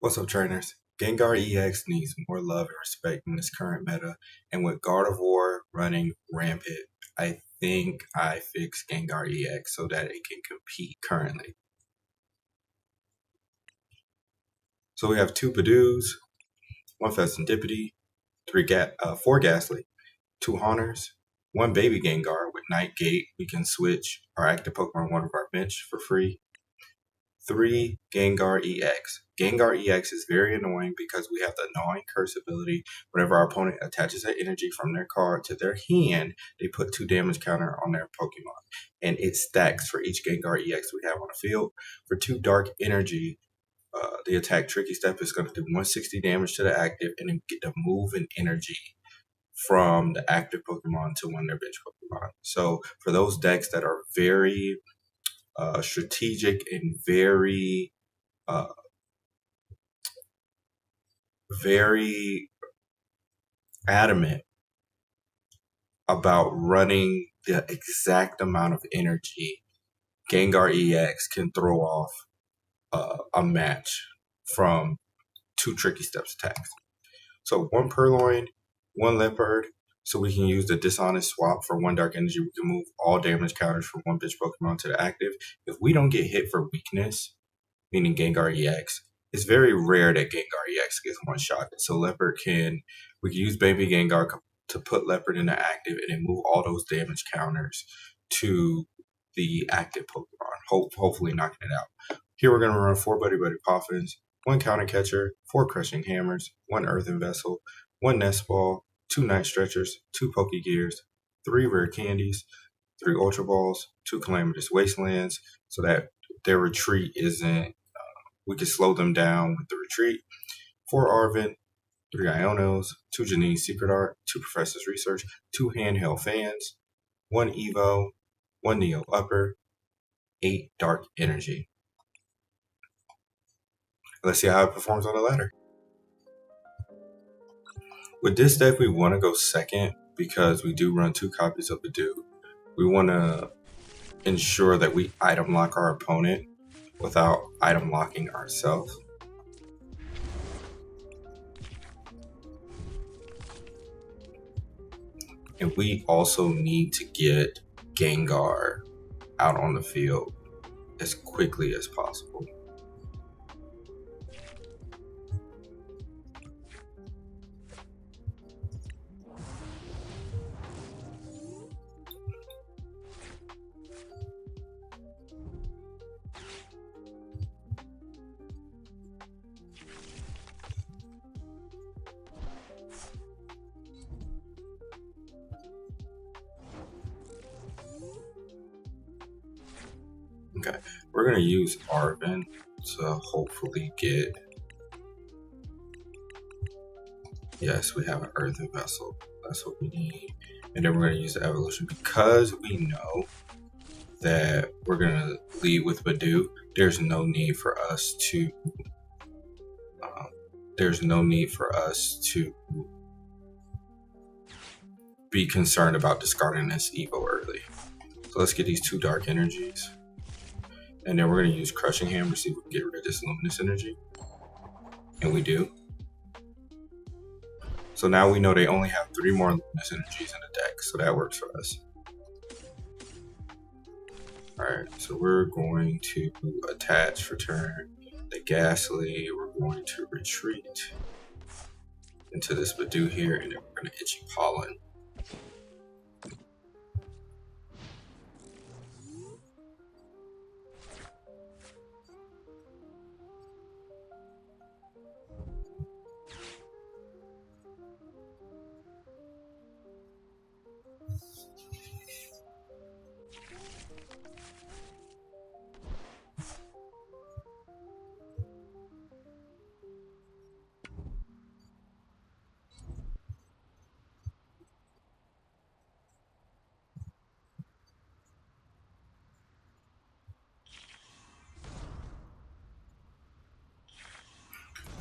What's up, trainers? Gengar EX needs more love and respect in this current meta, and with Gardevoir running rampant, I think I fixed Gengar EX so that it can compete currently. So we have two Budews, one Fezandipiti, four Gastly, two Haunters, one baby Gengar with Night Gate. We can switch our active Pokemon one of our bench for free. 3 Gengar EX. Gengar EX is very annoying because we have the gnawing curse ability. Whenever our opponent attaches that energy from their card to their hand, they put 2 damage counter on their Pokemon. And it stacks for each Gengar EX we have on the field. For 2 Dark Energy, the attack Tricky Step is going to do 160 damage to the active and then get the move and energy from the active Pokemon to one of their bench Pokemon. So for those decks that are very strategic and very adamant about running the exact amount of energy, Gengar EX can throw off a match from 2 Tricky Steps attacks. So 1 Purrloin, 1 Liepard, so we can use the Dishonest swap for 1 Dark Energy. We can move all damage counters from 1 bitch Pokemon to the active. If we don't get hit for weakness, meaning Gengar EX, it's very rare that Gengar EX gets one-shotted. So we can use baby Gengar to put Liepard in the active and then move all those damage counters to the active Pokemon, hopefully knocking it out. Here we're going to run 4 Buddy-Buddy Poffins, 1 Counter Catcher, 4 Crushing Hammers, 1 Earthen Vessel, 1 Nest Ball, 2 Night Stretchers, 2 Pokégears, 3 Rare Candies, 3 Ultra Balls, 2 Calamitous Wastelands, so that their retreat isn't, we can slow them down with the retreat. 4 Arven, 3 Ionos, 2 Janine Secret Art, 2 Professor's Research, 2 Handheld Fans, 1 Evo, 1 Neo Upper, 8 Dark Energy. Let's see how it performs on the ladder. With this deck, we want to go second because we do run 2 copies of Budew. We want to ensure that we item lock our opponent without item locking ourselves. And we also need to get Gengar out on the field as quickly as possible. Okay, we're going to use Arven to hopefully get, yes, we have an Earthen Vessel, that's what we need. And then we're going to use the evolution because we know that we're going to lead with Budew. There's no need for us to be concerned about discarding this Evo early. So let's get these 2 Dark Energies. And then we're going to use Crushing Hammer to see if we can get rid of this Luminous Energy. And we do. So now we know they only have 3 more Luminous Energies in the deck, so that works for us. Alright, so we're going to attach for turn the Gastly. We're going to retreat into this Budew here, and then we're going to Itchy Pollen.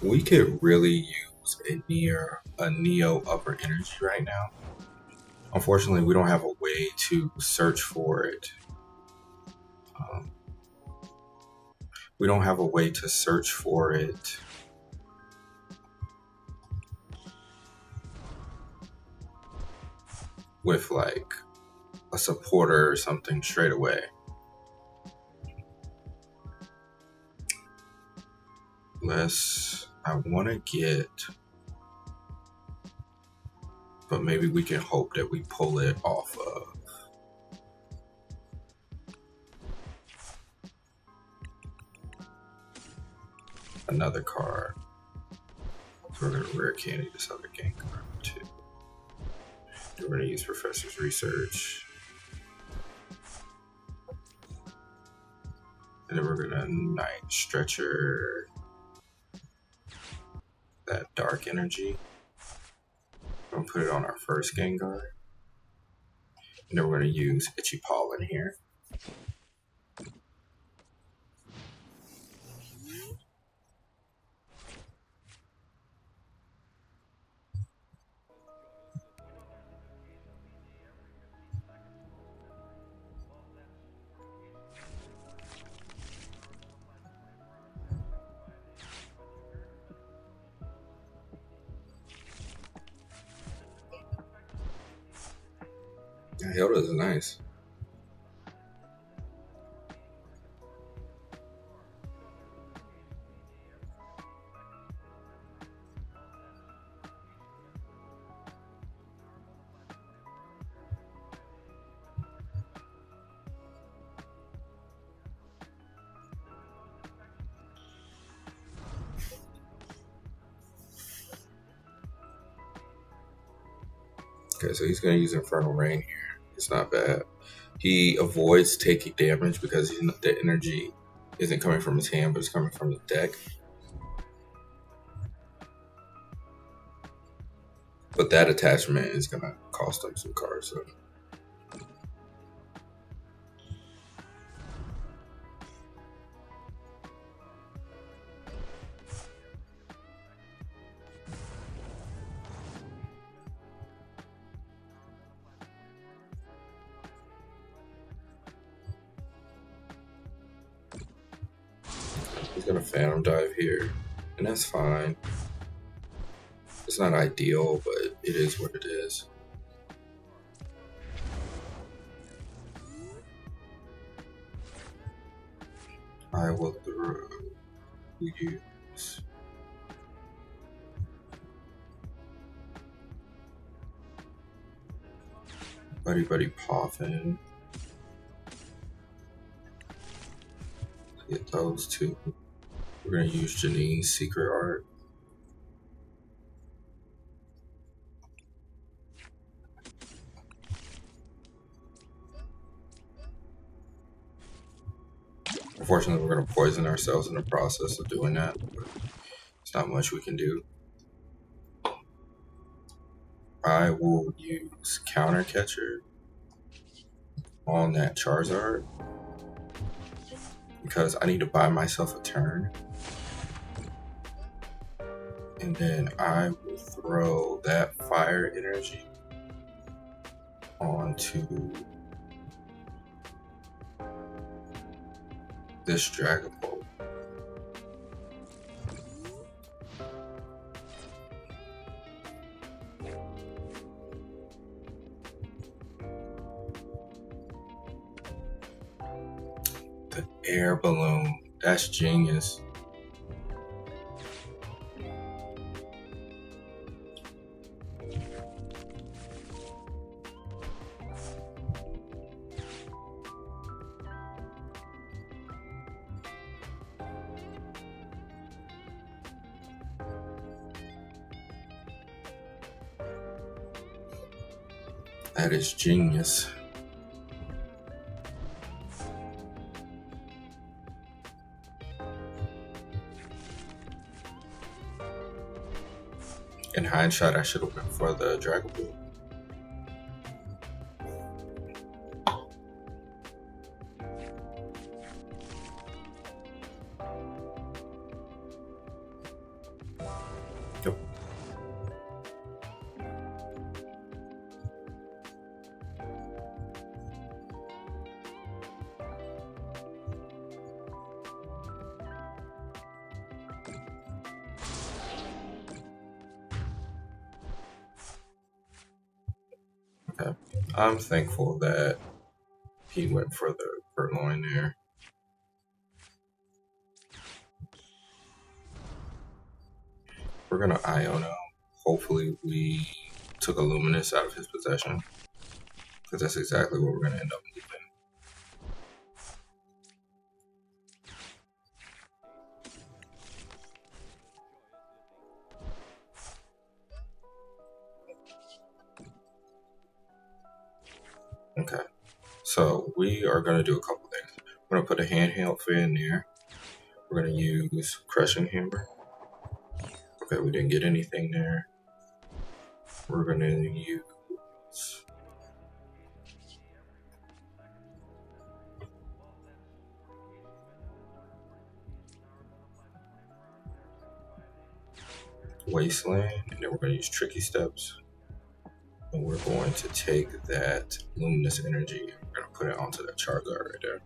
We could really use a Neo Upper Energy right now. Unfortunately, we don't have a way to search for it. We don't have a way to search for it with like a supporter or something straight away. I want to get, but maybe we can hope that we pull it off of another card. So we're going to rare candy this other Gengar too. We're going to use Professor's Research. And then we're going to Night Stretcher that Dark Energy. I'm going to put it on our first Gengar. And then we're going to use Itchy Pollen here. Hilda is nice. Okay, so he's going to use Infernal Rain here. It's not bad. He avoids taking damage because the energy isn't coming from his hand, but it's coming from the deck. But that attachment is going to cost him some cards. So. He's going to Phantom Dive here, and that's fine. It's not ideal, but it is what it is. I will use Buddy-Buddy Poffin. Get those two. We're going to use Janine's Secret Art. Unfortunately, we're going to poison ourselves in the process of doing that. But there's not much we can do. I will use Counter Catcher on that Charizard because I need to buy myself a turn. And then I will throw that Fire Energy onto this Dragon Ball. The air balloon, that's genius. That is genius. In hindsight, I should have went for the Dragon Ball. Yep. Okay. I'm thankful that he went for the Purrloin there. We're gonna Iono. Hopefully we took a Luminous out of his possession, because that's exactly what we're gonna end up leaving. Okay, so we are gonna do a couple things. We're gonna put a Handheld Fan there. We're gonna use Crushing Hammer. Okay, we didn't get anything there. We're gonna use Wasteland, and then we're gonna use Tricky Steps. And we're going to take that Luminous Energy and we're going to put it onto that char guard right there.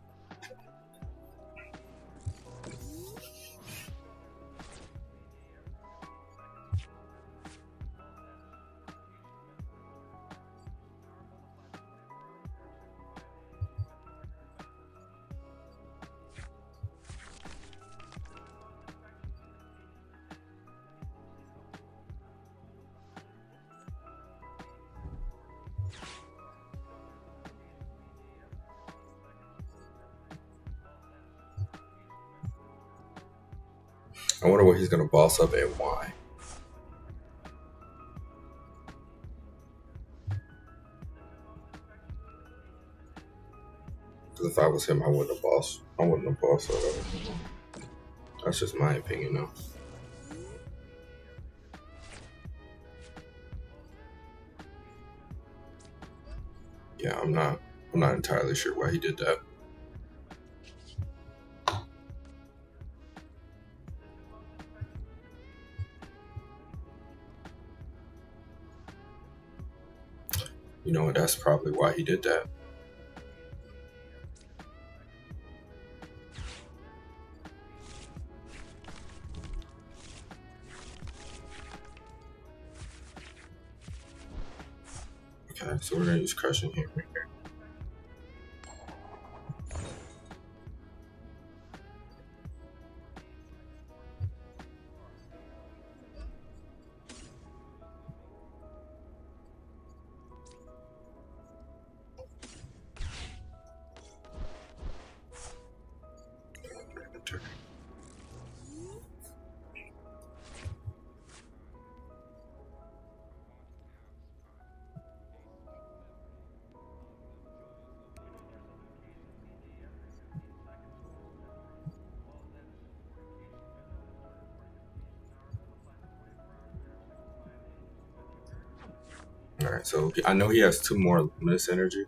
I wonder what he's going to boss up and why. Because if I was him, I wouldn't have bossed up. That's just my opinion, though. Yeah, I'm not entirely sure why he did that. You know, that's probably why he did that. Okay, so we're gonna use Crushing Hammer here. Alright, so I know he has 2 more Luminous Energy.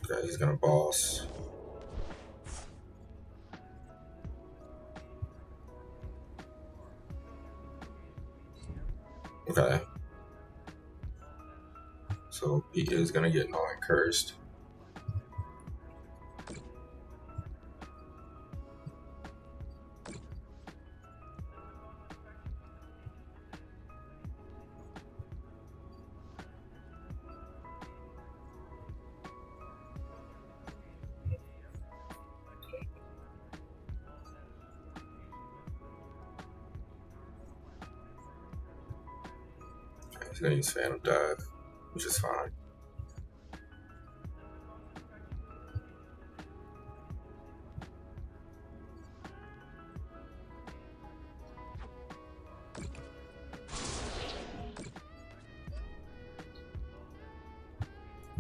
Okay, he's gonna boss. Okay. So he is gonna get Gnawing Cursed. He's gonna use Phantom Dive, which is fine.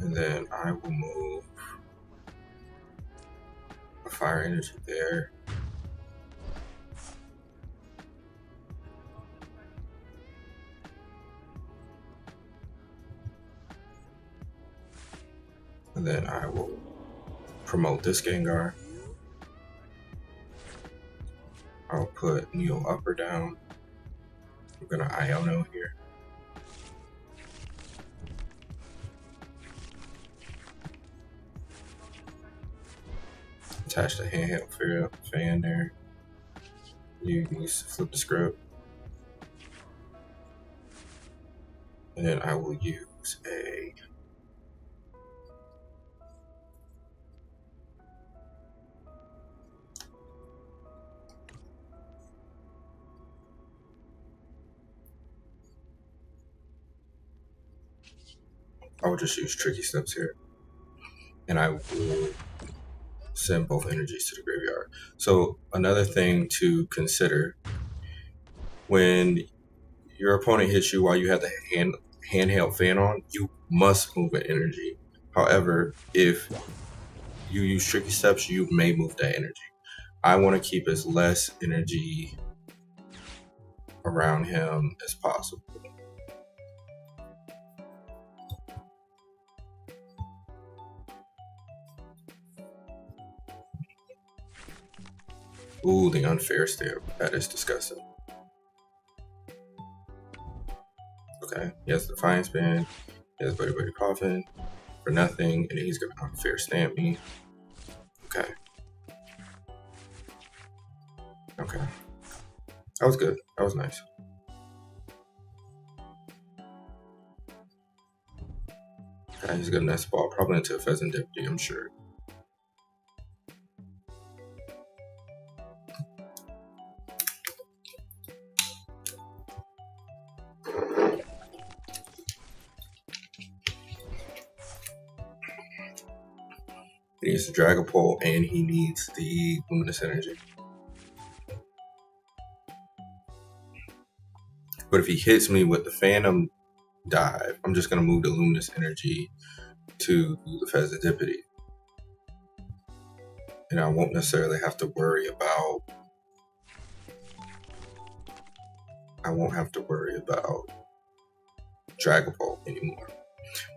And then I will move a Fire Energy there. And then I will promote this Gengar. I'll put Neo Upper down. I'm gonna Iono here. Attach the Handheld Fan there. Use Flip the Script. And then I will use use a I will just use Tricky Steps here, and I will send both energies to the graveyard. So another thing to consider, when your opponent hits you while you have the handheld fan on, you must move an energy. However, if you use Tricky Steps, you may move that energy. I want to keep as less energy around him as possible. Ooh, the unfair step. That is disgusting. Okay, he has Defiance Band, he has Buddy-Buddy Poffin for nothing, and he's gonna unfair stamp me. Okay. Okay. That was good. That was nice. Okay, he's gonna Nest Ball, probably into a Fezandipiti, I'm sure. He needs the Dragapult and he needs the Luminous Energy. But if he hits me with the Phantom Dive, I'm just going to move the Luminous Energy to the Fezandipiti. And I won't necessarily have to worry about... Dragapult anymore.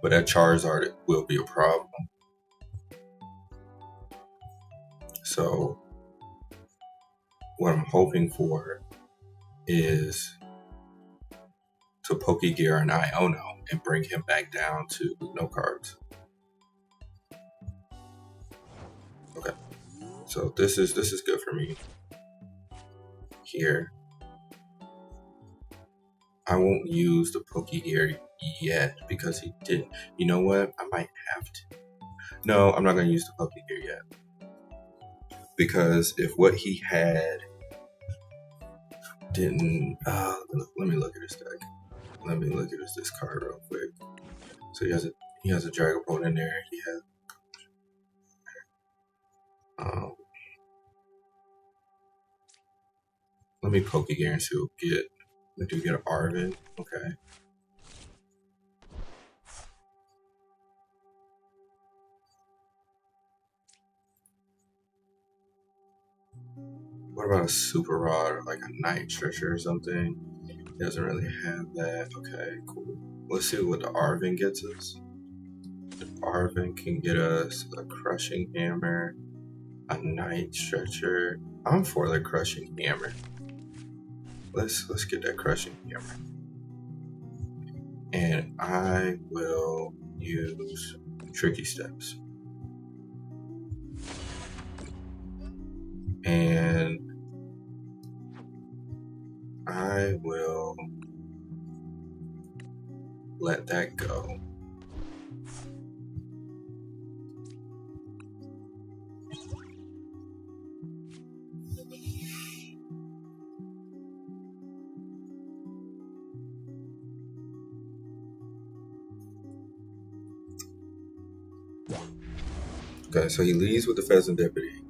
But that Charizard will be a problem. So what I'm hoping for is to Pokégear an Iono and bring him back down to no cards. Okay, so this is good for me. Here, I won't use the Pokégear yet because he didn't. You know what? I might have to. No, I'm not going to use the Pokégear yet. Because if what he had didn't... let me look at his deck. Let me look at this card real quick. So he has a Dragapult in there. He has... let me Pokégear and see what we get. We do get an Arven. Okay. What about a Super Rod or like a Night Stretcher or something? He doesn't really have that. Okay, cool. Let's see what the Arven gets us. The Arven can get us a Crushing Hammer, a Night Stretcher. I'm for the Crushing Hammer. Let's get that Crushing Hammer. And I will use Tricky Steps. And I will let that go. Okay, so he leaves with the Fezandipiti.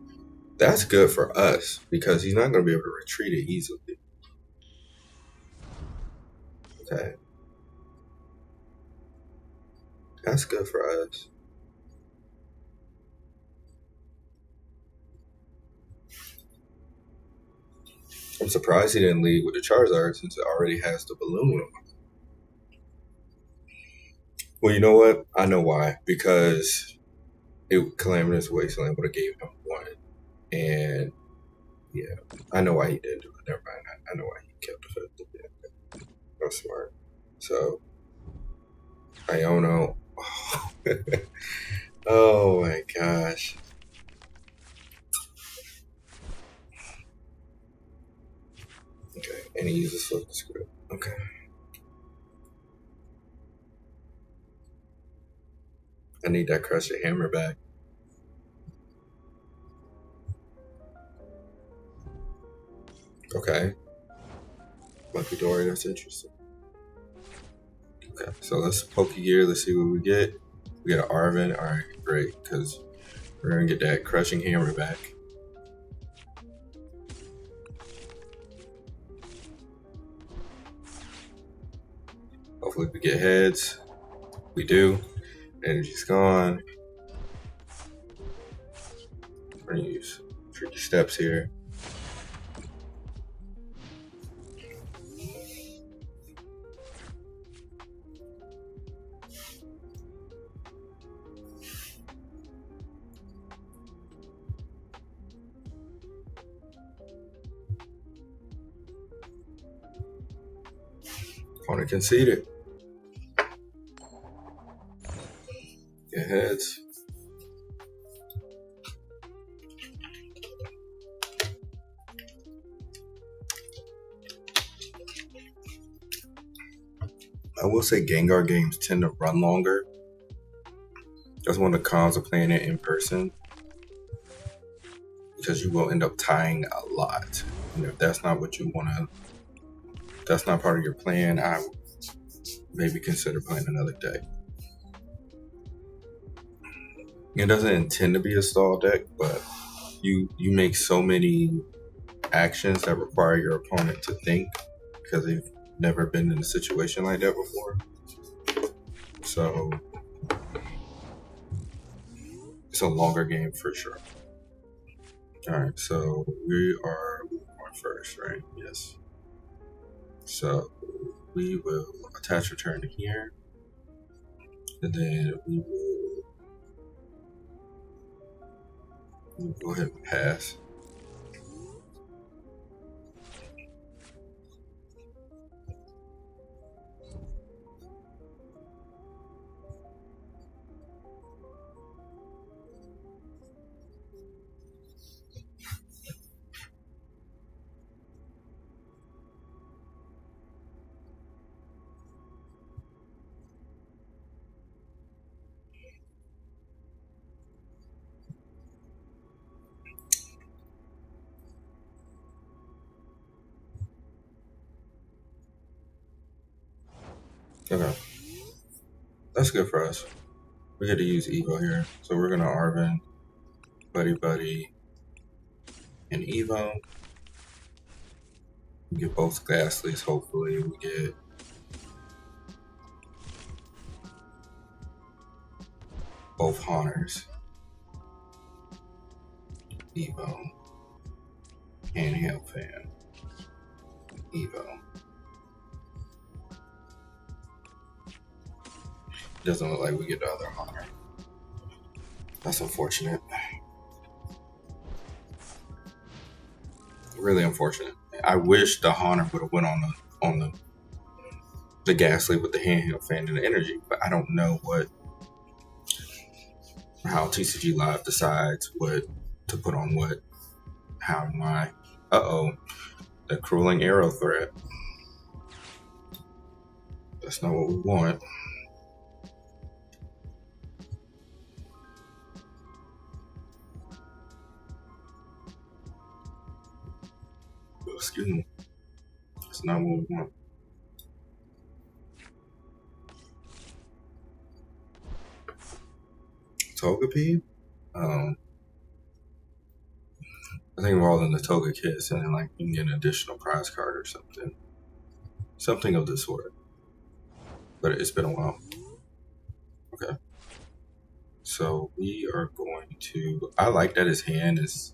That's good for us because he's not going to be able to retreat it easily. Okay. That's good for us. I'm surprised he didn't lead with the Charizard since it already has the balloon on. Well, you know what? I know why. Because Calamitous Wasteland would have gave him one. And yeah, I know why he didn't do it. Never mind. I know why he kept the fifth. That's smart. So, Iono. Oh my gosh. Okay, and he uses Focus Grip. Okay. I need that Crushing Hammer back. Okay. Lucky Dory, that's interesting. Okay, so let's Pokégear, let's see what we get. We got an Arven, alright, great, because we're gonna get that Crushing Hammer back. Hopefully we get heads. We do. Energy's gone. We're gonna use tricky steps here. Opponent conceded. Get heads. I will say Gengar games tend to run longer. That's one of the cons of playing it in person, because you will end up tying a lot. And if that's not what you want to, that's not part of your plan, I would maybe consider playing another deck. It doesn't intend to be a stall deck, but you make so many actions that require your opponent to think, because they've never been in a situation like that before. So it's a longer game for sure. Alright, so we are going first, right? Yes. So we will attach return to here, and then we'll go ahead and pass. Okay, that's good for us. We get to use Evo here, so we're gonna Arven, Buddy-Buddy, and Evo. We get both Gastlys, hopefully. We get both Haunters, Evo, Handheld Fan, Evo. Doesn't look like we get the other Haunter. That's unfortunate. Really unfortunate. I wish the Haunter would have went on the Gastly with the Handheld Fan and the energy, but I don't know how TCG Live decides what to put on what, how and why. Uh-oh, the crueling arrow threat. That's not what we want. Excuse me. That's not what we want. Togepi? I think we're all in the Toga kits, and then like you can get an additional prize card or something. Something of the sort. But it's been a while. Okay. So we are going to, I like that his hand is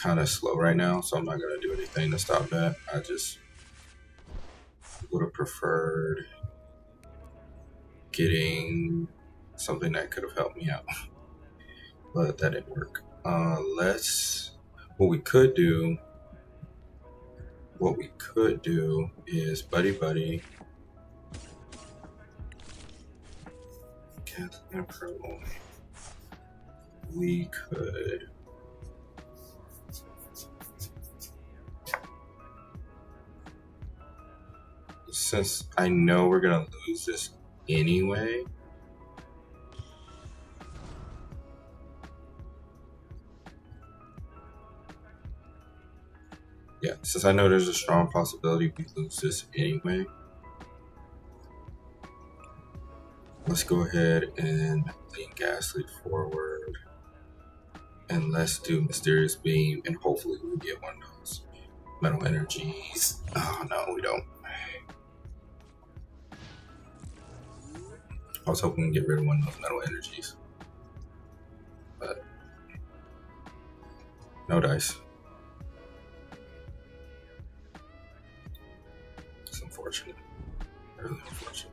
kind of slow right now, so I'm not going to do anything to stop that. I just would have preferred getting something that could have helped me out, but that didn't work. What we could do is Buddy-Buddy, and Purrloin. We could since I know we're gonna lose this anyway, Yeah, since I know there's a strong possibility we lose this anyway, let's go ahead and lean Gastly forward. And let's do Mysterious Beam, and hopefully we get one of those Metal Energies. Oh, no, we don't. I was hoping to get rid of one of those Metal Energies. But no dice. It's unfortunate. Really unfortunate.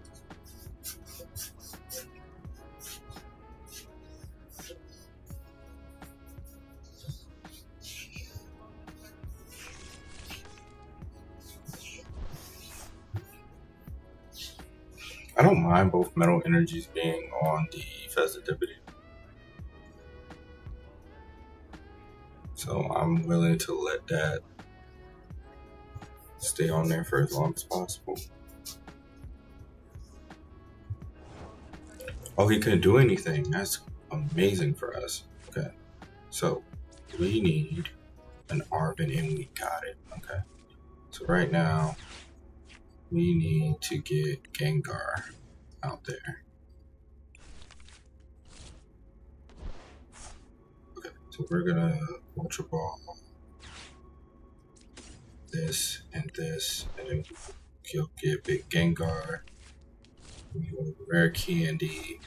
I don't mind both Metal Energies being on the Fezandipiti. So I'm willing to let that stay on there for as long as possible. Oh, he couldn't do anything. That's amazing for us. Okay. So we need an Arven and we got it. Okay. So right now we need to get Gengar out there. Okay. So we're gonna Ultra Ball this, and then he'll get big Gengar. We will Rare Candy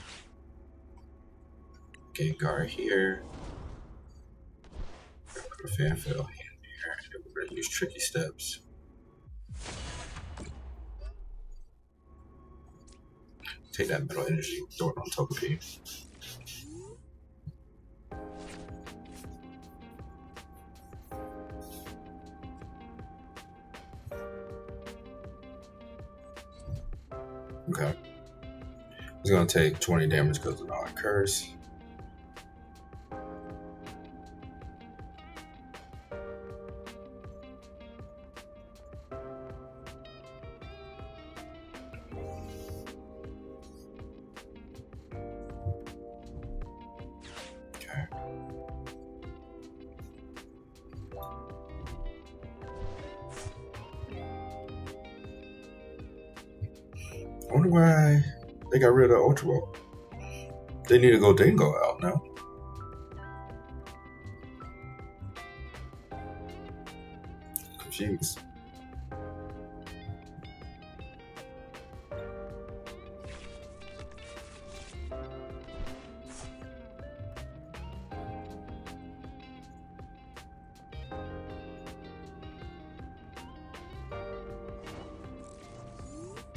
Gengar here. Put a Fanfail hand here, and we're gonna use Tricky Steps. Take that Metal Energy, throw it on Togepi. Okay. He's gonna take 20 damage because of non-curse. Okay. I wonder why they got rid of Ultra Ball. They need to go Dingo out now. Confused.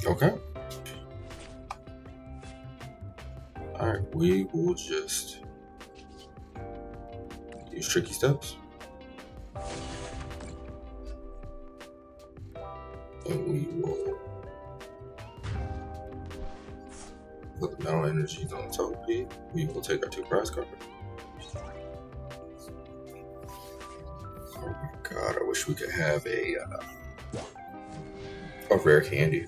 Okay. Alright, we will just use Tricky Steps. And we will put the Metal Energies on Togepi. We will take our 2 prize cards. Oh my god, I wish we could have a Rare Candy.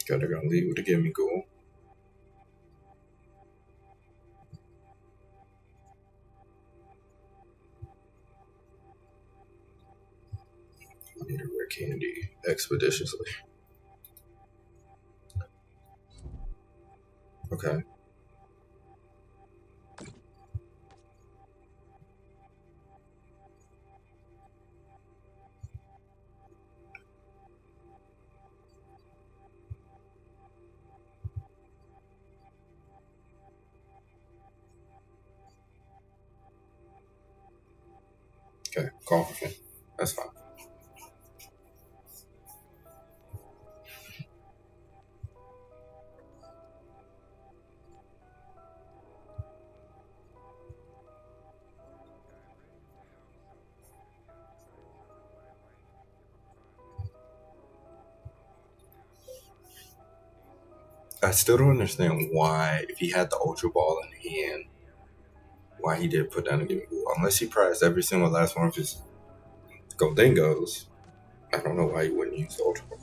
God, they're gonna leave with a Gimme Ghoul. I need a Rare Candy expeditiously. Okay. Okay, call for him. That's fine. I still don't understand why, if he had the Ultra Ball in hand, why he did put down a Gimme Ghoul. Unless he prized every single last one of his Goldingos, I don't know why he wouldn't use the Ultra Ball.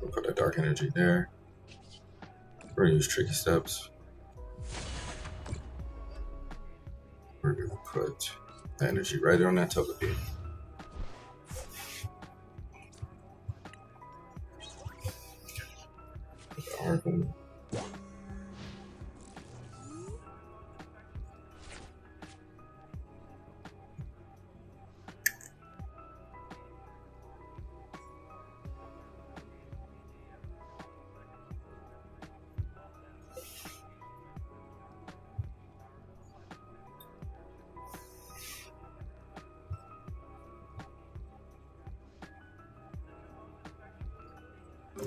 We'll put a Dark Energy there. We're gonna use Tricky Steps. We're gonna put the energy right on that Togepi. Arven.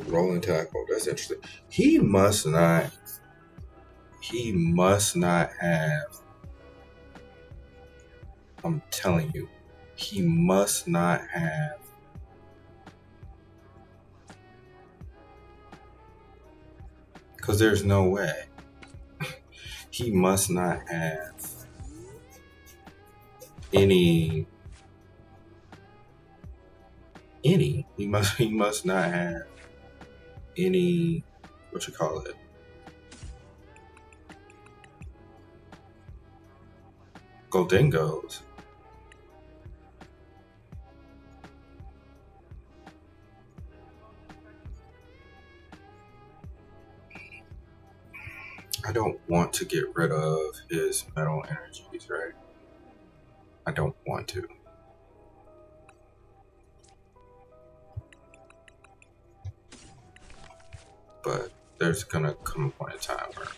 Rolling tackle. That's interesting. He must not have. I'm telling you, he must not have. Because there's no way. He must not have any. He must not have any. What you call it? Goldingos. I don't want to get rid of his metal energies, right? I don't want to. But there's gonna come a point in time where I'm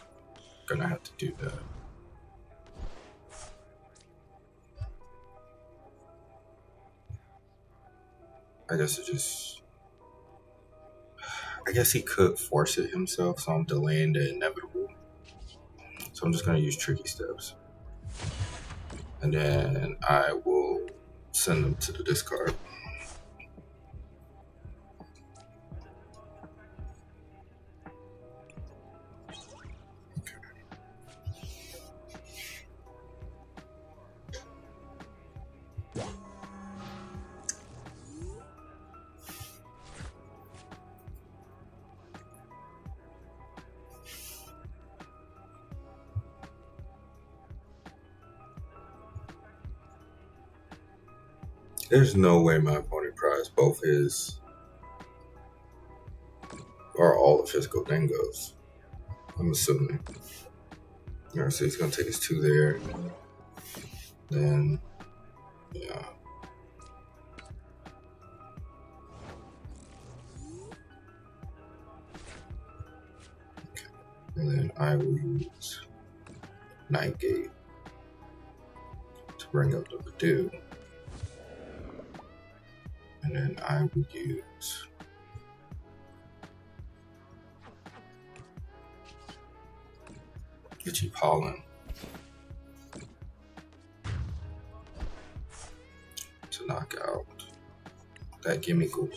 gonna have to do that. I guess he could force it himself, so I'm delaying the inevitable. So I'm just gonna use Tricky Steps. And then I will send them to the discard. There's no way my opponent prized both his or all of his Goldingos. I'm assuming. Alright, so he's gonna take his 2 there. Then, yeah. Okay. And then I will use Night Gate to bring up the Budew. And then I will use Itchy Pollen to knock out that Gimme Ghoul.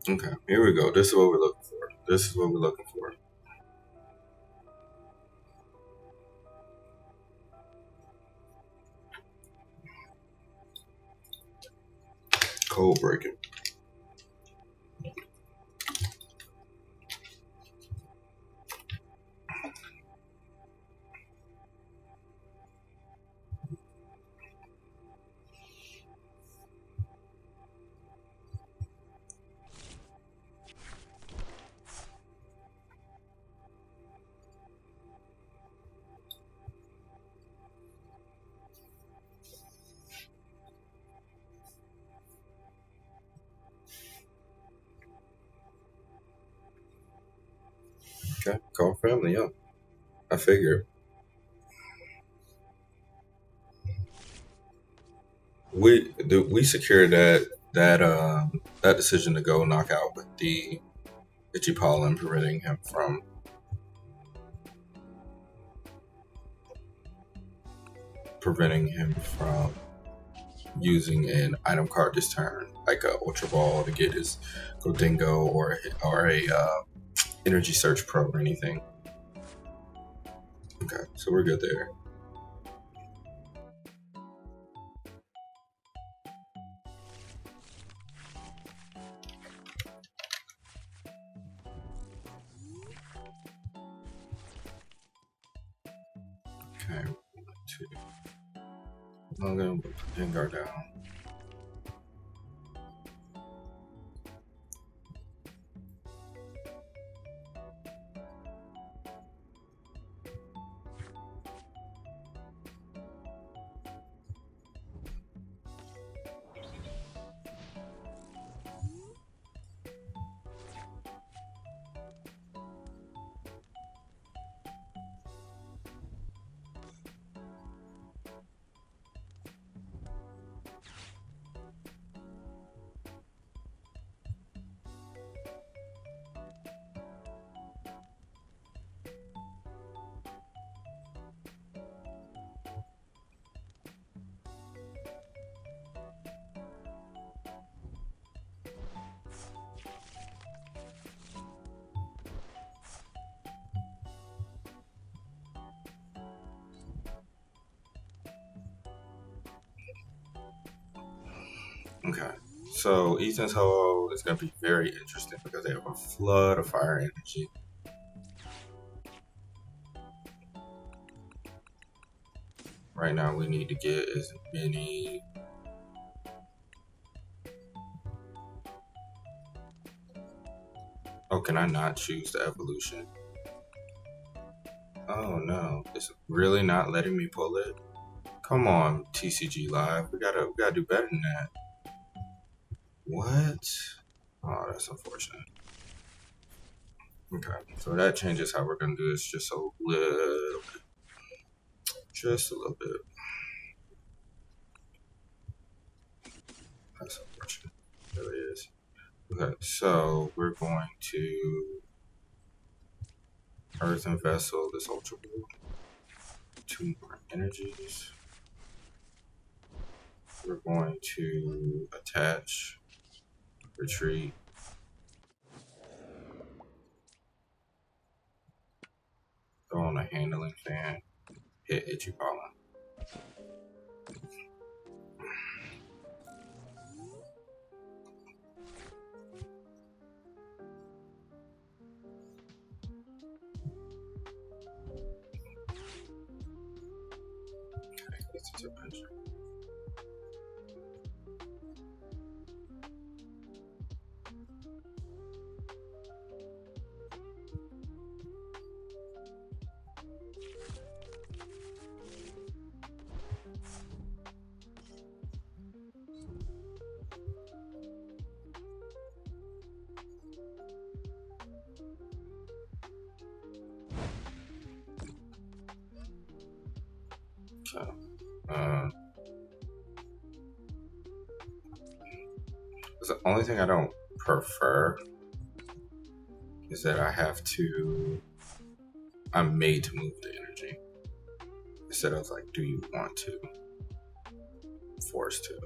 Okay, here we go. This is what we're looking for. Cold breaking. Okay, call family, yeah. I figure. We secured that decision to go knockout with the Itchy Pollen, preventing him from preventing him from using an item card this turn, like a Ultra Ball to get his Dingo or a Energy Search Pro or anything. Okay, so we're good there. Okay, 1, 2. I'm gonna put Gengar down. Okay, so Ethan's Ho is going to be very interesting because they have a flood of fire energy. Right now we need to get as many... Oh, can I not choose the evolution? Oh no, it's really not letting me pull it? Come on, TCG Live, we gotta do better than that. What? Oh, that's unfortunate. Okay, so that changes how we're gonna do this just a little bit. Just a little bit. That's unfortunate. It really is. Okay, so we're going to Earthen Vessel this Ultra Ball. 2 more energies. We're going to attach, retreat. Throw on a Handling Fan, hit Itchy Pollen. Okay, that's a tip measure. So, the only thing I don't prefer is that I have to, I'm made to move the energy. Instead of like, do you want to? Forced to.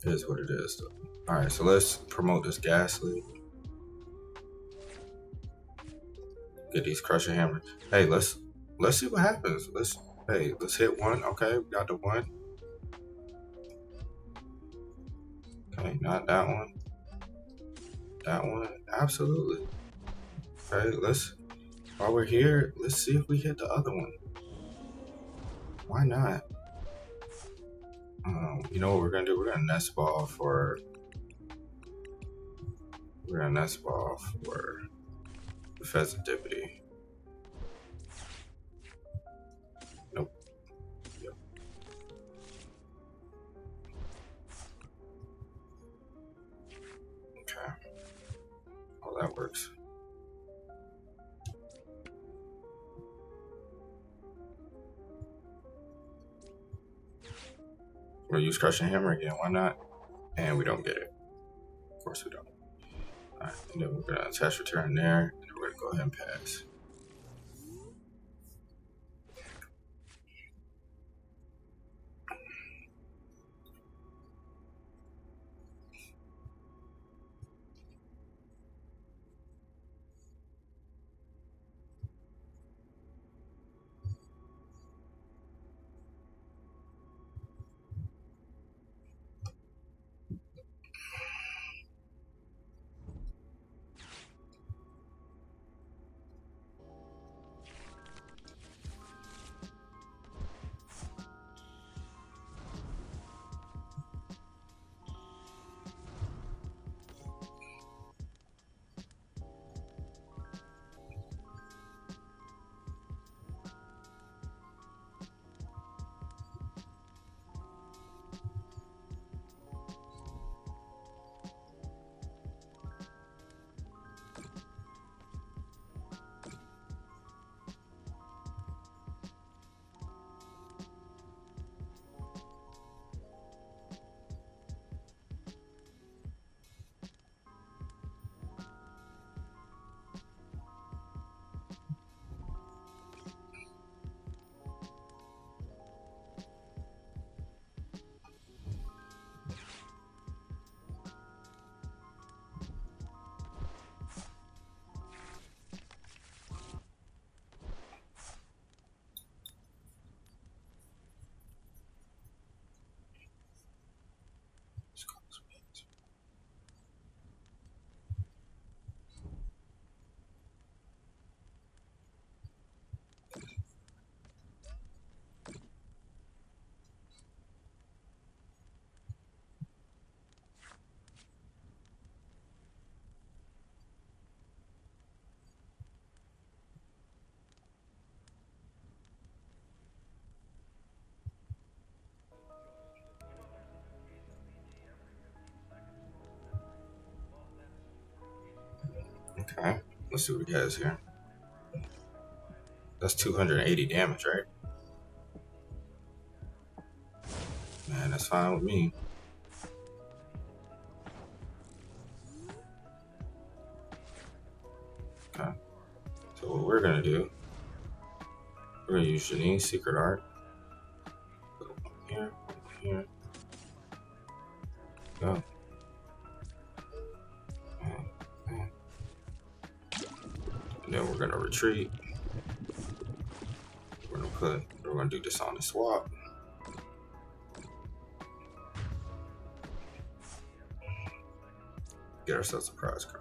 It is what it is though. Alright, so let's promote this Gastly. Get these Crushing Hammers. Hey, let's see what happens. Let's hit 1. Okay, we got the 1. Okay, not that one. That one, absolutely. Okay, while we're here, let's see if we hit the other one. Why not? You know what we're gonna do? We're gonna Nest Ball for the Fezandipiti. Nope. Yep. Okay. Oh, that works. We'll use Crushing Hammer again. Why not? And we don't get it. Of course we don't. Alright, and then we're gonna attach return there, and then we're gonna go ahead and pass. Okay, let's see what he has here. That's 280 damage, right? Man, that's fine with me. Okay, so what we're gonna do, we're gonna use Janine's Secret Art. Here, here. Go. And then we're gonna retreat. We're gonna do this on the swap. Get ourselves a prize card.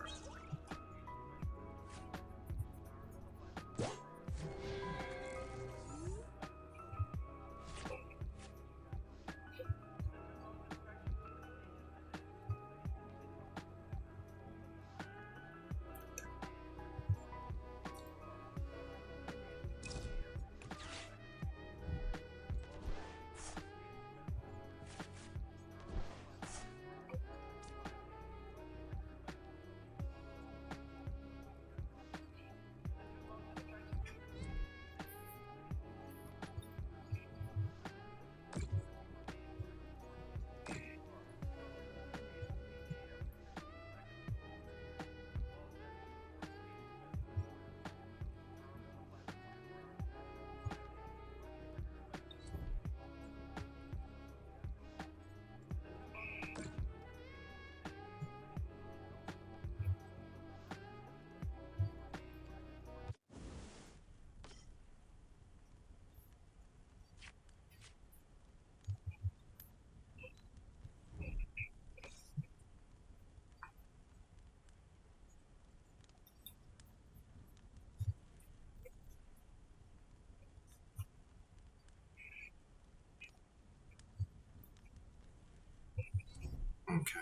Okay.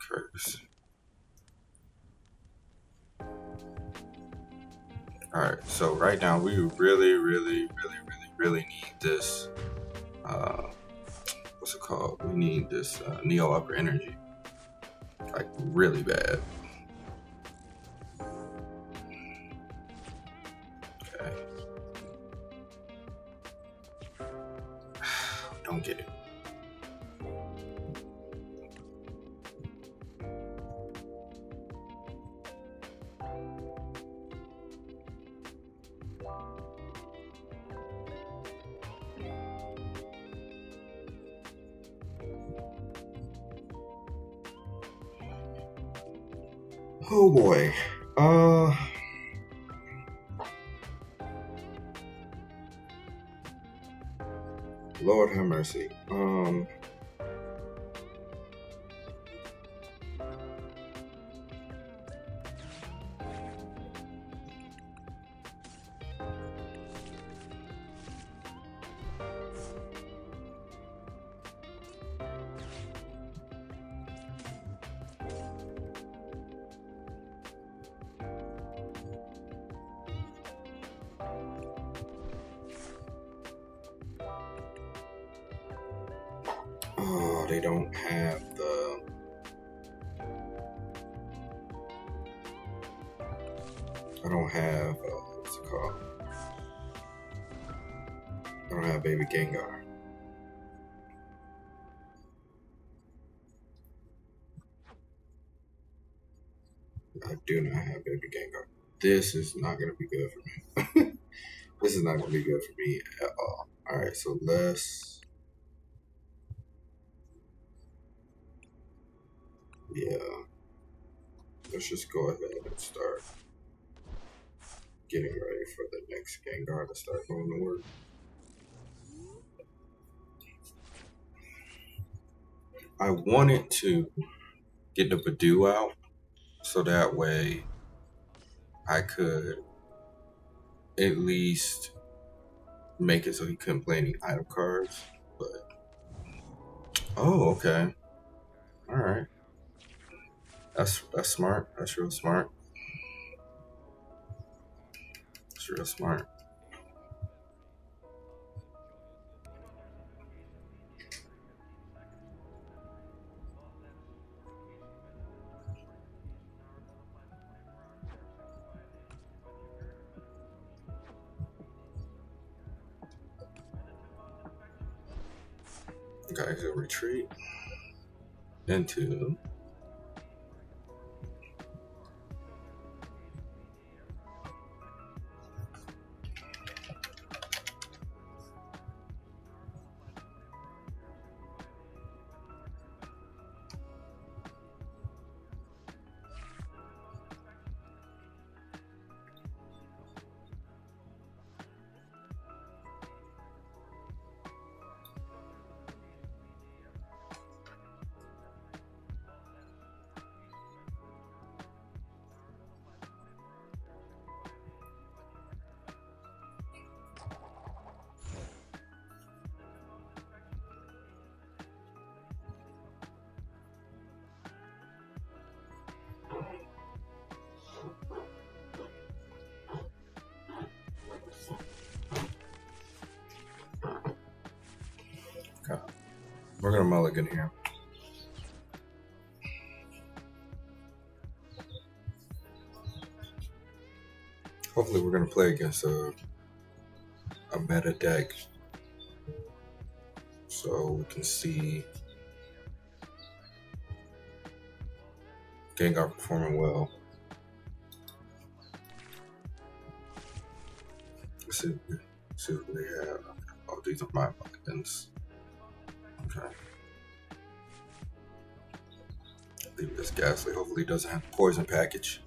Curtis. Alright, so right now we really need this, what's it called? We need this Neo Upper Energy. Like, really bad. Okay. Don't get it. Oh boy. Lord have mercy. Oh, they don't have the... I don't have, what's it called? I don't have Baby Gengar. I do not have Baby Gengar. This is not going to be good for me. This is not going to be good for me at all. Alright, so let's... Yeah. Let's just go ahead and start getting ready for the next Gengar to start going to work. I wanted to get the Budew out so that way I could at least make it so he couldn't play any item cards. But oh, okay, all right, that's smart. That's real smart. That's real smart. Okay, so retreat into we're gonna mulligan here. Hopefully we're gonna play against a meta deck, so we can see Gengar performing well. Let's see what we have. Oh, these are my mulligans. Okay. Leave this Gastly. Hopefully he doesn't have poison package.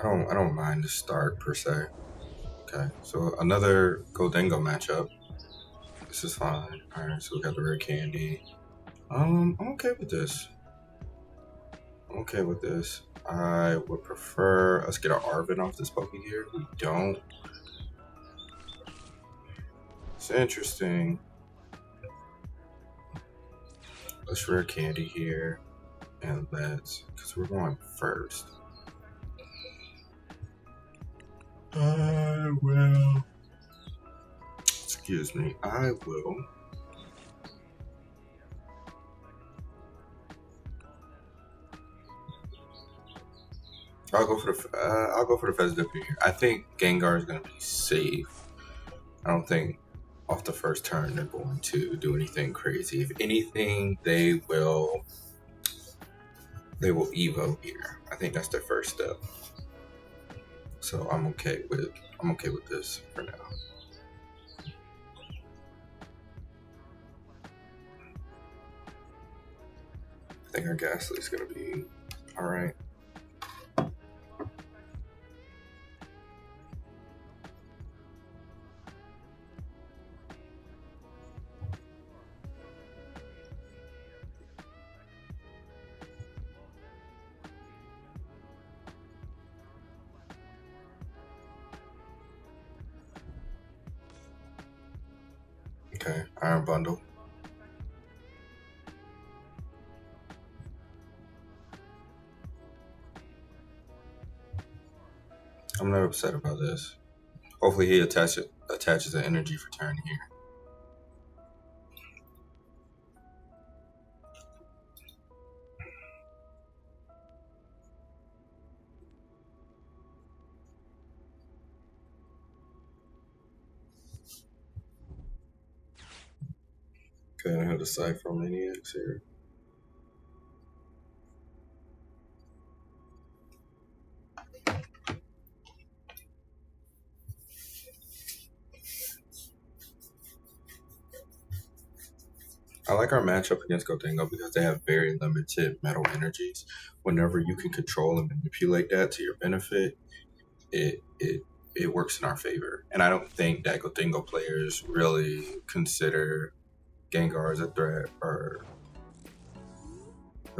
I don't mind the start per se. Okay, so another Goldengo matchup. This is fine. Alright, so we got the Rare Candy. I'm okay with this. I'm okay with this. I would prefer us get our Arven off this Pokégear. We don't. It's interesting. Let's Rare Candy here. And let's, because we're going first. I will. Excuse me. I will. I'll go for the Fezandipiti here. I think Gengar is going to be safe. I don't think off the first turn they're going to do anything crazy. If anything, they will Evo here. I think that's their first step. So I'm okay with this for now. I think our Gastly is gonna be all right. Okay, Iron Bundle. I'm not upset about this. Hopefully he attaches an energy for turn here. Okay, I have the Cypher Maniacs here. I like our matchup against Goldengo because they have very limited metal energies. Whenever you can control and manipulate that to your benefit, it works in our favor. And I don't think that Goldengo players really consider Gengar as a threat or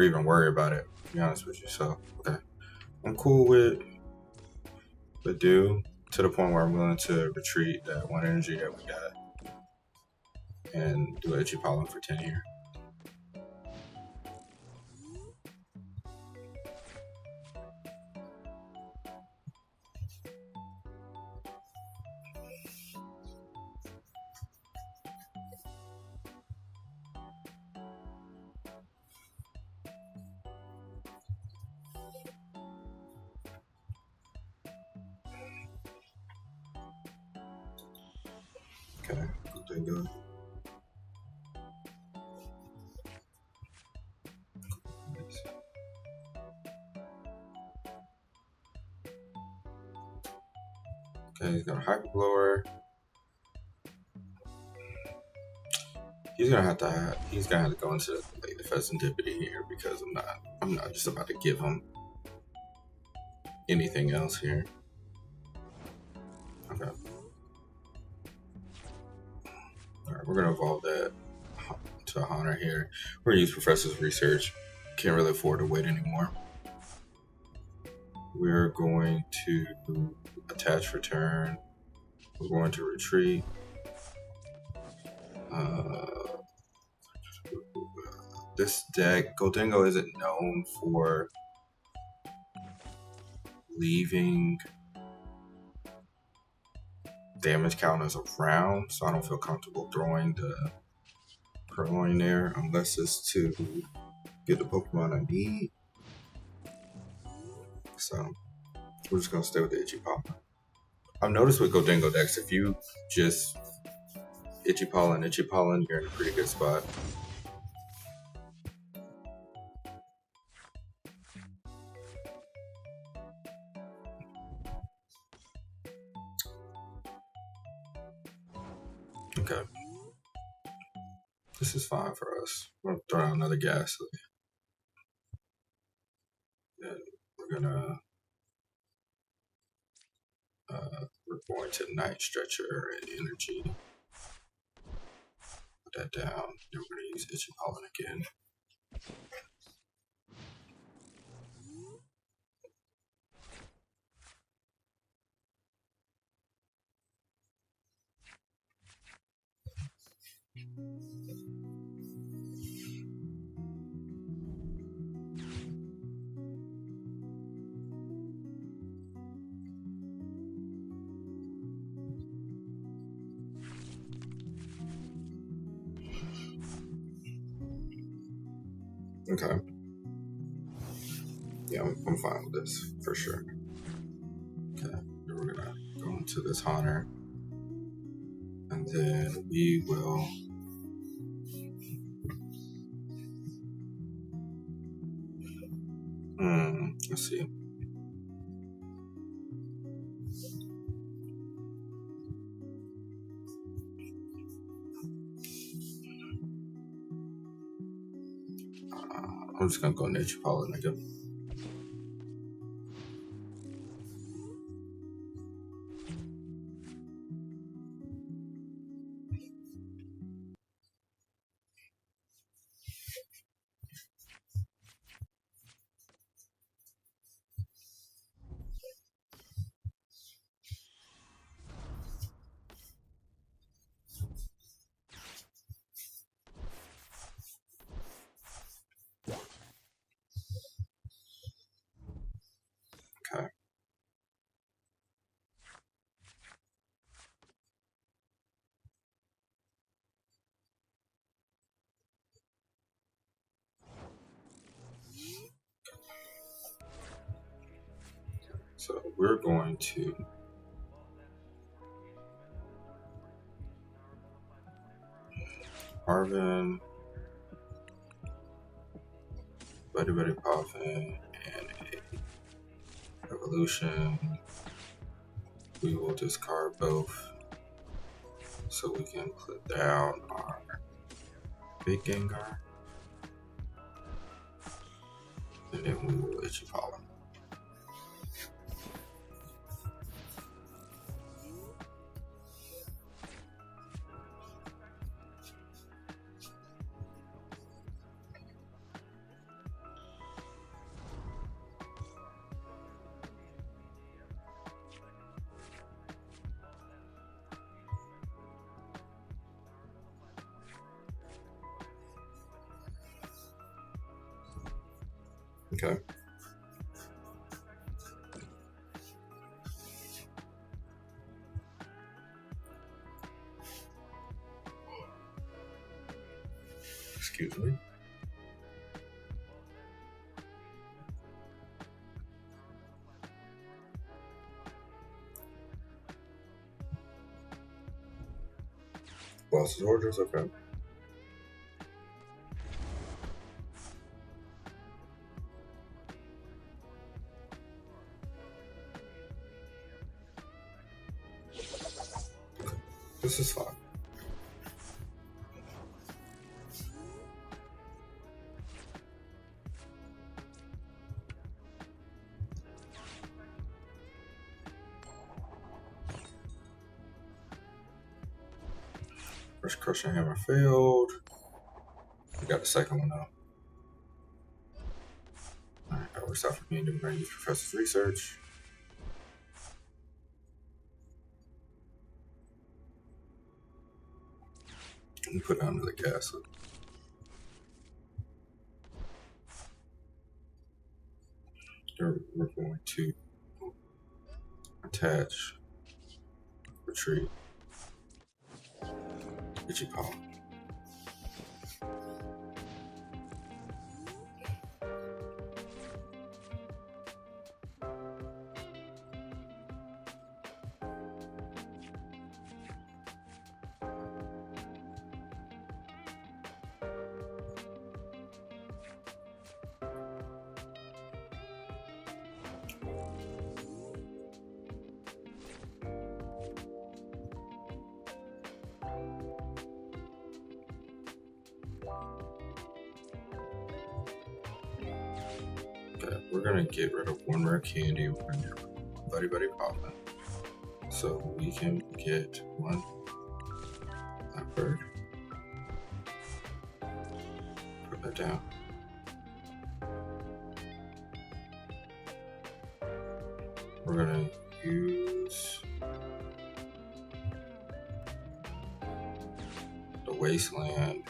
even worry about it, to be honest with you. So, okay. I'm cool with Budew to the point where I'm willing to retreat that one energy that we got. and do a Pollen for 10 here. Okay, good go. Okay, he's got a Hyper Blower. He's gonna have to go into like the Fezandipiti here because I'm not just about to give him anything else here. Okay. Alright, we're gonna evolve that to a Haunter here. We're gonna use Professor's Research. Can't really afford to wait anymore. We're going to attach return. We're going to retreat. This deck, Gholdengo isn't known for leaving damage counters around, so I don't feel comfortable throwing the Purrloin there unless it's to get the Pokemon I need. So we're just gonna stay with the Pollen. I've noticed with Gholdengo decks, if you just Pollen, you're in a pretty good spot. Okay. This is fine for us. We're gonna throw out another Gastly. Then we're going to Night Stretcher Energy. Put that down. Then we're gonna use Pollen again. Okay. Yeah, I'm fine with this for sure. Okay, then we're gonna go into this Haunter, and then we will. Let's see. I'm just gonna go Nature Pollen again. Okay. So we're going to Arven, Buddy-Buddy Poffin, and a Evolution. We will discard both so we can put down our big Gengar, and then we will let you follow. Okay. Excuse me. Boss's orders, okay. This is fine. First Crushing Hammer failed. We got the second one though. Alright, that works out for me and then use Professor's Research. And put it under the Gastly. We're going to attach, retreat, Ichipal. Okay, we're gonna get rid of one rare candy. We're gonna get Buddy-Buddy Poffin. So we can get one Liepard. Put that down. We're gonna use the Wasteland.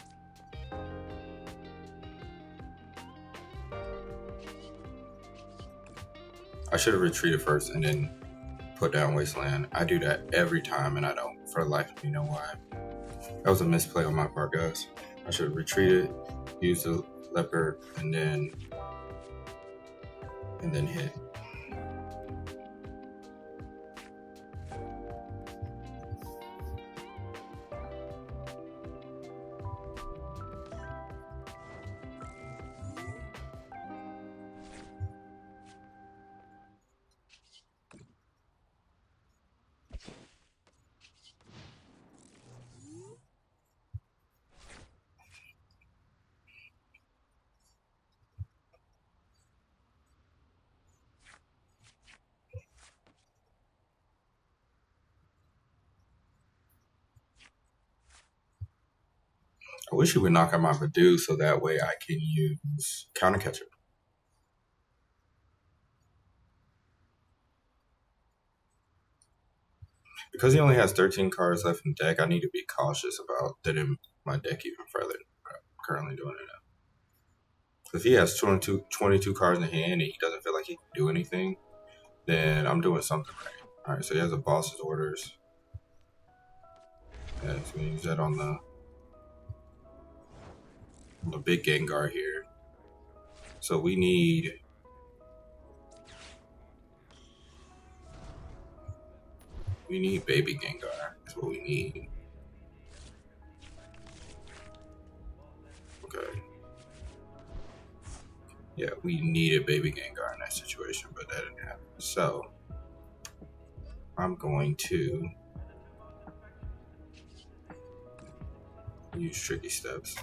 I should have retreated first and then put down Wasteland. I do that every time and I don't for the life of me know why. That was a misplay on my part, guys. I should have retreated, used the Liepard, and then hit. I wish you would knock out my Budew so that way I can use Counter Catcher. Because he only has 13 cards left in deck, I need to be cautious about thinning my deck even further than I'm currently doing it now. If he has 22 cards in hand and he doesn't feel like he can do anything, then I'm doing something right. Alright, so he has a Boss's Orders. Yeah, he's going to use that on the big Gengar here. So we need baby Gengar. That's what we need. Okay. Yeah, we needed baby Gengar in that situation, but that didn't happen. So I'm going to use Tricky Steps.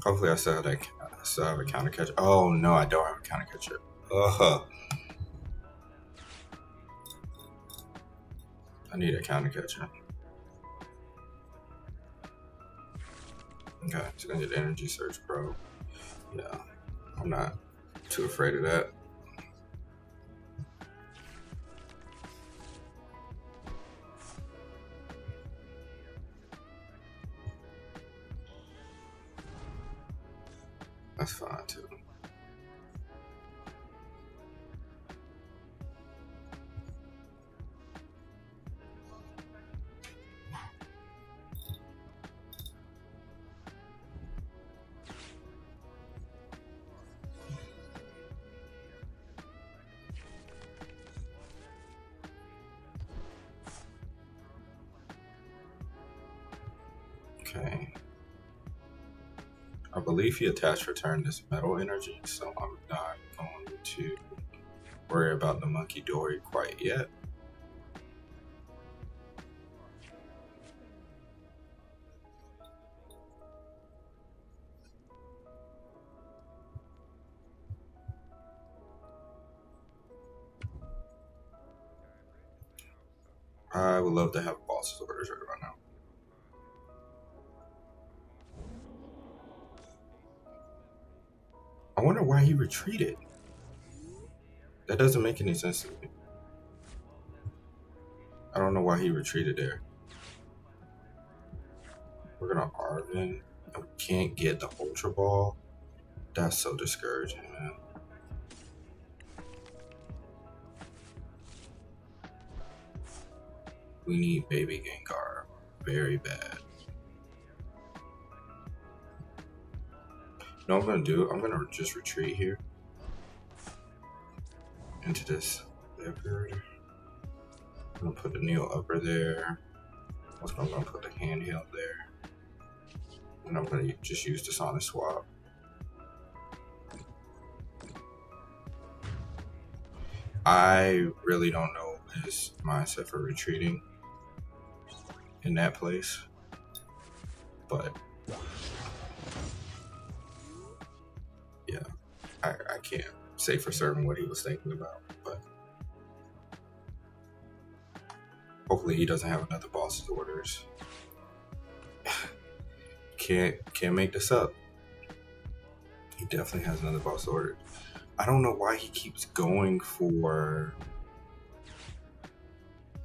Hopefully I still have a Counter Catcher. Oh no, I don't have a Counter Catcher. I need a counter catcher. Okay, so gonna get Energy Surge Pro. Yeah, I'm not too afraid of that. That's fine too. Okay. I believe he attached return this metal energy, so I'm not going to worry about the Monkey Dory quite yet. I would love to have boss's orders right about now. I wonder why he retreated. That doesn't make any sense to me. I don't know why he retreated there. We're gonna Arven, and we can't get the Ultra Ball. That's so discouraging, man. We need baby Gengar very bad. You know what I'm gonna do? I'm gonna just retreat here into this Liepard. I'm gonna put the Neo Upper there. Also, I'm gonna put the Handheld there. And I'm gonna just use the Sonic Swap. I really don't know his mindset for retreating in that place, but yeah, I can't say for certain what he was thinking about, but hopefully he doesn't have another boss's orders. Can't make this up. He definitely has another boss order. I don't know why he keeps going for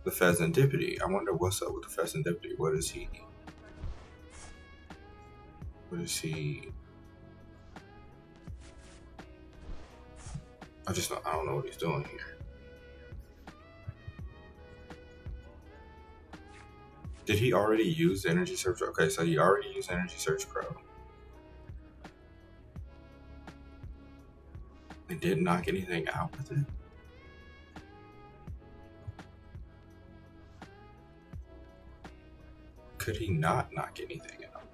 the Fezandipiti. I wonder what's up with the Fezandipiti. What is he? I don't know what he's doing here. Did he already use Energy Surge? Okay, so he already used Energy Surge Pro. They didn't knock anything out with it. Could he not knock anything out?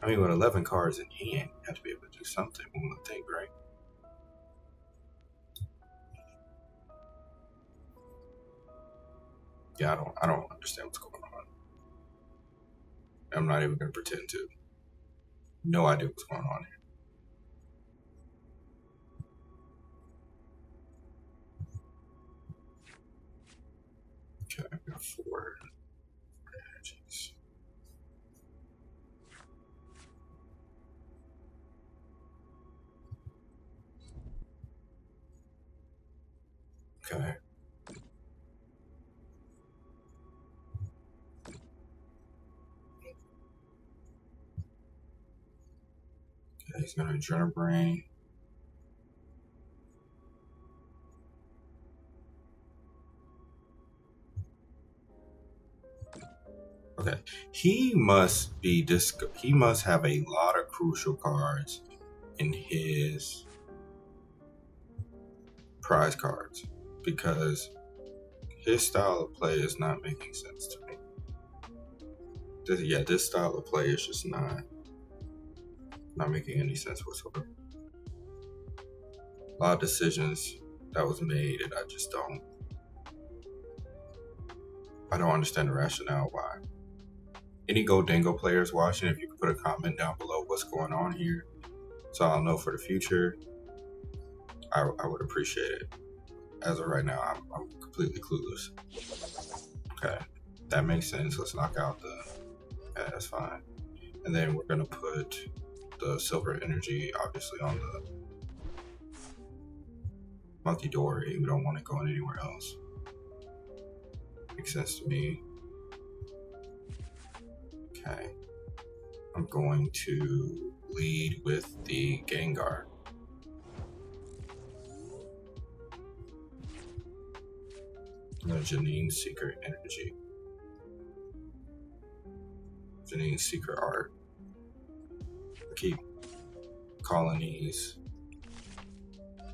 I mean, with 11 cards in hand, you have to be able to do something, one would think, right? Yeah, I don't understand what's going on. I'm not even going to pretend to. No idea what's going on here. Okay, I've got 4 energies. Okay. He's gonna Adrenal Brain. Okay, he must have a lot of crucial cards in his prize cards because his style of play is not making sense to me. This style of play is just not making any sense whatsoever. A lot of decisions that was made, and I don't understand the rationale why. Any Go Dingo players watching, if you could put a comment down below what's going on here, so I'll know for the future, I would appreciate it. As of right now, I'm completely clueless. Okay, that makes sense. Let's knock out the. Okay, that's fine. And then we're gonna put the silver energy, obviously, on the Monkey Dory. We don't want it going anywhere else. Makes sense to me. Okay. I'm going to lead with the Gengar. The Janine Secret Energy. Janine Secret Art. I keep calling these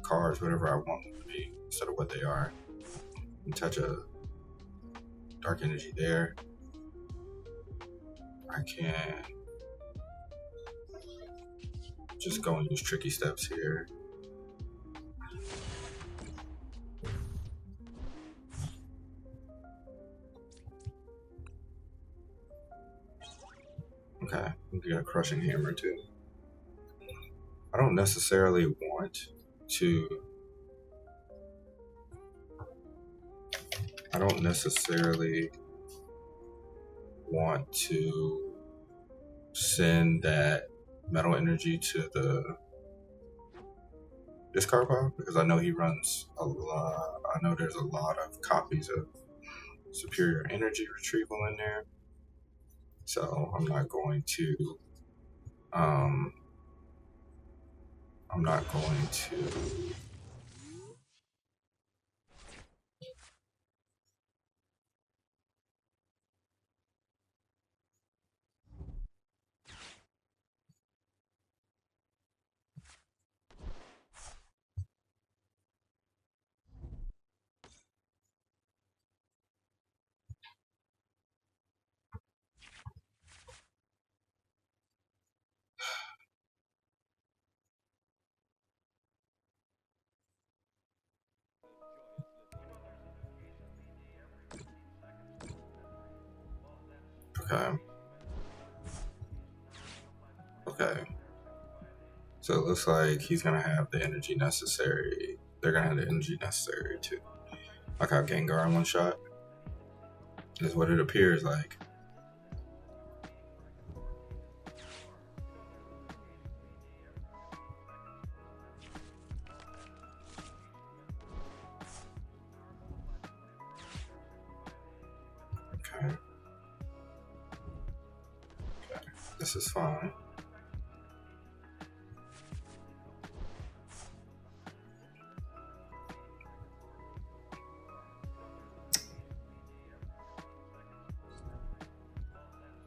cards whatever I want them to be instead of what they are. And touch a dark energy there. I can just go and use tricky steps here. Okay, we got a Crushing Hammer too. I don't necessarily want to. I don't necessarily want to send that metal energy to the discard pile because I know he runs a lot. I know there's a lot of copies of Superior Energy Retrieval in there, so I'm not going to. I'm not going to. Okay. Okay. So it looks like he's gonna have the energy necessary. They're gonna have the energy necessary to knock out Gengar in one shot. Is what it appears like. Okay. Okay. This is fine.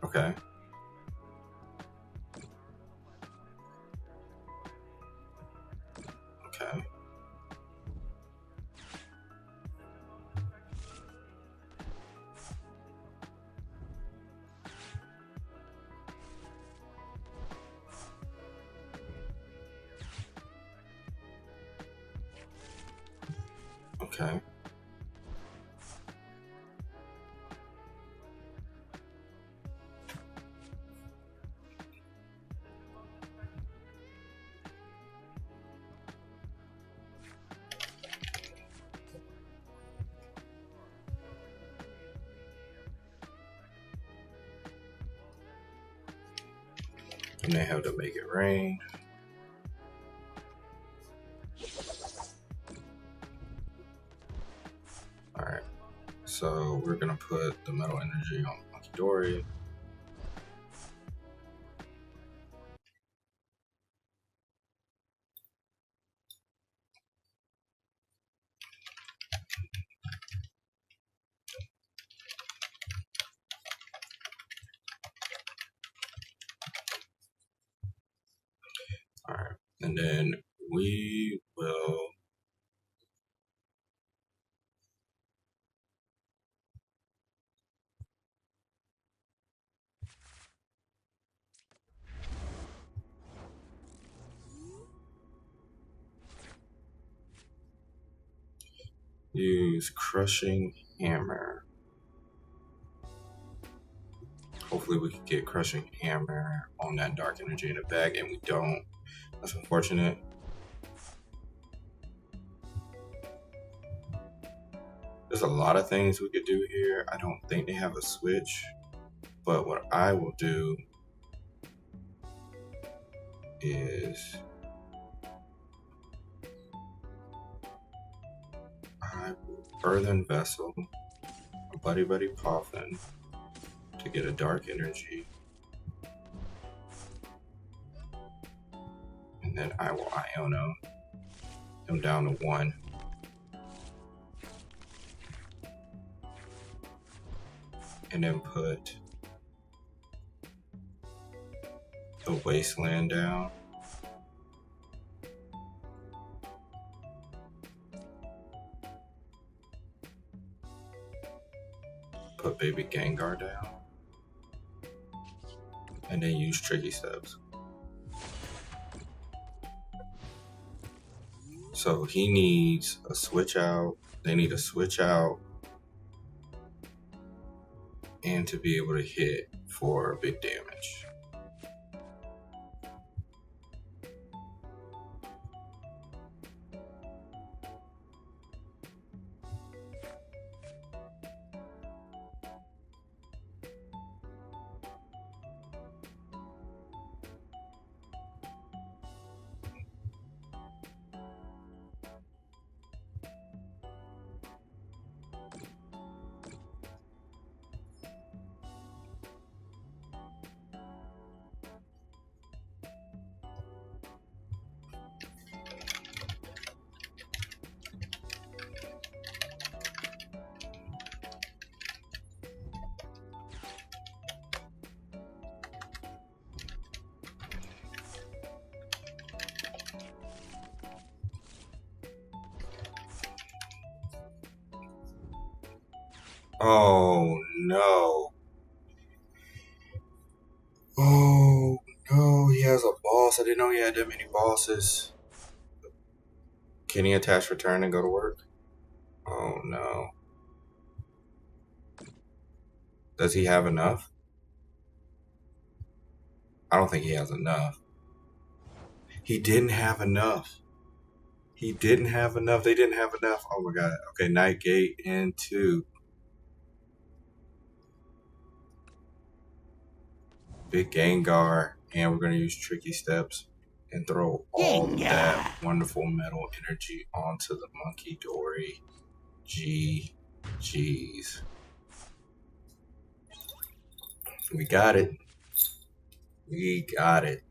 Okay. Okay. Okay. And they have to make it rain. Alright. So we're gonna put the metal energy on Monkey Dory. Alright. And then we will use Crushing Hammer. Hopefully we can get Crushing Hammer on that dark energy in the bag, and we don't. That's unfortunate. There's a lot of things we could do here. I don't think they have a switch, but what I will do is I will Earthen Vessel Buddy-Buddy Poffin to get a dark energy. And then I will Iono him down to 1. And then put the Wasteland down. Put baby Gengar down. And then use Tricky Steps. So he needs a switch out. They need a switch out. And to be able to hit for big damage. Oh no. Oh no, he has a boss. I didn't know he had that many bosses. Can he attach return and go to work? Oh no. Does he have enough? I don't think he has enough. He didn't have enough. He didn't have enough. They didn't have enough. Oh my god. Okay, Night Gate into big Gengar, and we're gonna use Tricky Steps and throw all of that wonderful metal energy onto the Monkey Dory. GG's. We got it. We got it.